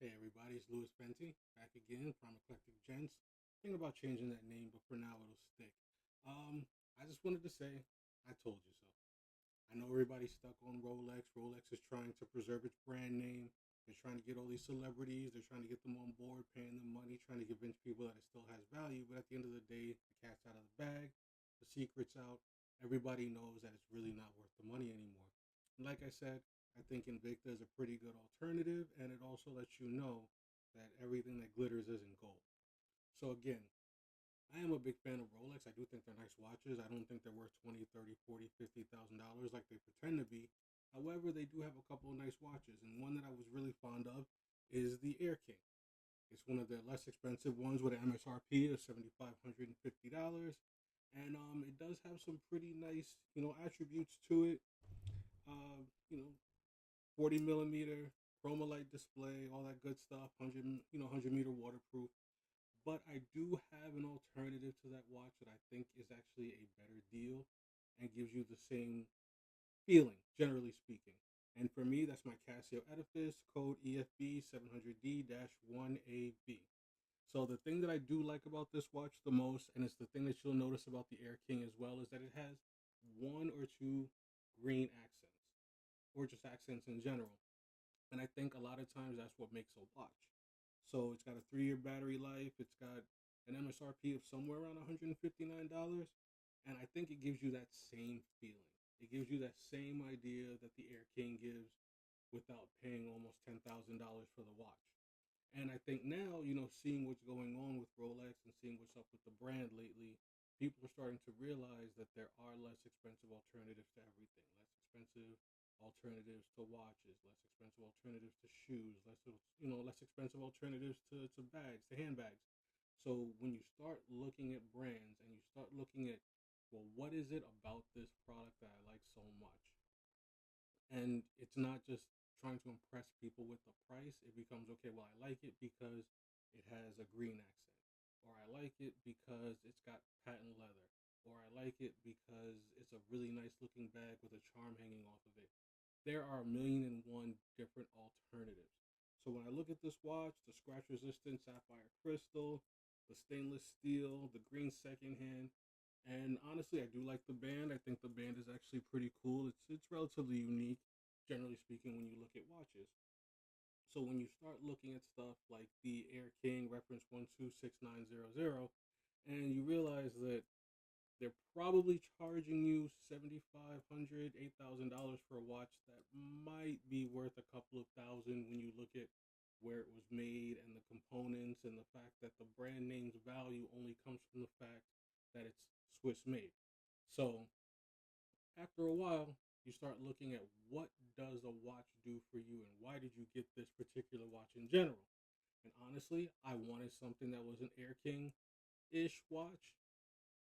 Hey everybody, it's Louis Fenty back again, Prime Eclectic Gents. Thinking about changing that name, but for now it'll stick. I just wanted to say, I told you so. I know everybody's stuck on Rolex. Rolex is trying to preserve its brand name. They're trying to get all these celebrities. They're trying to get them on board, paying them money, trying to convince people that it still has value. But at the end of the day, the cat's out of the bag. The secret's out. Everybody knows that it's really not worth the money anymore. And like I said, I think Invicta is a pretty good alternative, and it also lets you know that everything that glitters isn't gold. So again, I am a big fan of Rolex. I do think they're nice watches. I don't think they're worth 20, 30, 40, $50,000 like they pretend to be. However, they do have a couple of nice watches, and one that I was really fond of is the Air King. It's one of the less expensive ones with an MSRP of $7,550, and it does have some pretty nice, attributes to it. Uh, you know, 40 millimeter chroma light display, all that good stuff. 100 meter waterproof. But I do have an alternative to that watch that I think is actually a better deal and gives you the same feeling, generally speaking. And for me, that's my Casio Edifice, code EFB700D-1AV. So the thing that I do like about this watch the most, and it's the thing that you'll notice about the Air King as well, is that it has one or two green accents, or just accents in general. And I think a lot of times that's what makes a watch. So it's got a 3-year battery life. It's got an MSRP of somewhere around $159. And I think it gives you that same feeling. It gives you that same idea that the Air King gives without paying almost $10,000 for the watch. And I think now, seeing what's going on with Rolex and seeing what's up with the brand lately, people are starting to realize that there are less expensive alternatives to everything. Less expensive alternatives to watches, less expensive alternatives to shoes, less expensive alternatives to bags, to handbags. So when you start looking at brands and you start looking at, well, what is it about this product that I like so much? And it's not just trying to impress people with the price. It becomes, okay, well, I like it because it has a green accent, or I like it because it's got patent leather, or I like it because it's a really nice looking bag with a charm hanging off of it. There are a million and one different alternatives. So when I look at this watch, the scratch resistant sapphire crystal, the stainless steel, the green secondhand, and honestly, I do like the band. I think the band is actually pretty cool. It's relatively unique, generally speaking, when you look at watches. So when you start looking at stuff like the Air King reference 126900, and you realize that they're probably charging you $7,500, $8,000 for a watch that might be worth a couple of thousand when you look at where it was made and the components and the fact that the brand name's value only comes from the fact that it's Swiss made. So after a while, you start looking at what does a watch do for you and why did you get this particular watch in general. And honestly, I wanted something that was an Air King-ish watch,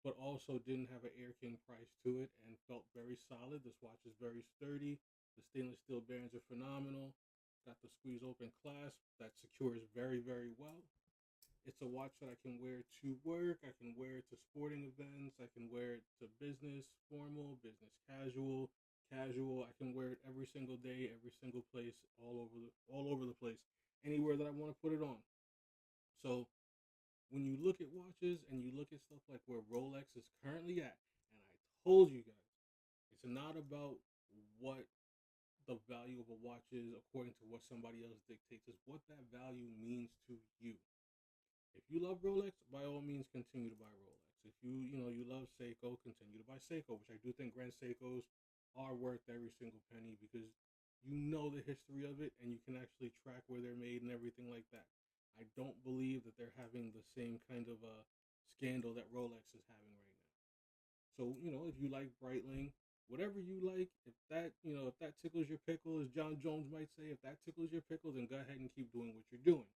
but also didn't have an Air King price to it and felt very solid. This watch is very sturdy. The stainless steel bearings are phenomenal. Got the squeeze open clasp that secures very, very well. It's a watch that I can wear to work. I can wear it to sporting events. I can wear it to business formal, business casual, casual. I can wear it every single day, every single place, all over the place, anywhere that I want to put it on. So when you look at watches and you look at stuff like where Rolex is currently at, and I told you guys, it's not about what the value of a watch is according to what somebody else dictates. It's what that value means to you. If you love Rolex, by all means, continue to buy Rolex. If you love Seiko, continue to buy Seiko, which I do think Grand Seikos are worth every single penny because you know the history of it and you can actually track where they're made and everything like that. I don't believe that they're having the same kind of scandal that Rolex is having right now. So, if you like Breitling, whatever you like, if that tickles your pickle, as John Jones might say, if that tickles your pickle, then go ahead and keep doing what you're doing.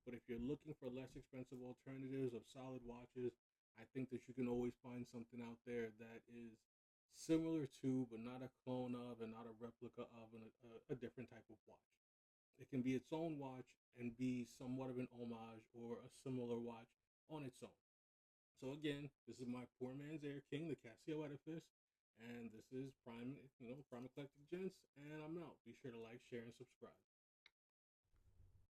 But if you're looking for less expensive alternatives of solid watches, I think that you can always find something out there that is similar to, but not a clone of, and not a replica of a different type of watch. It can be its own watch and be somewhat of an homage or a similar watch on its own. So again, this is my poor man's Air King, the Casio Edifice, and this is Prime Eclectic Gents, and I'm out. Be sure to like, share, and subscribe.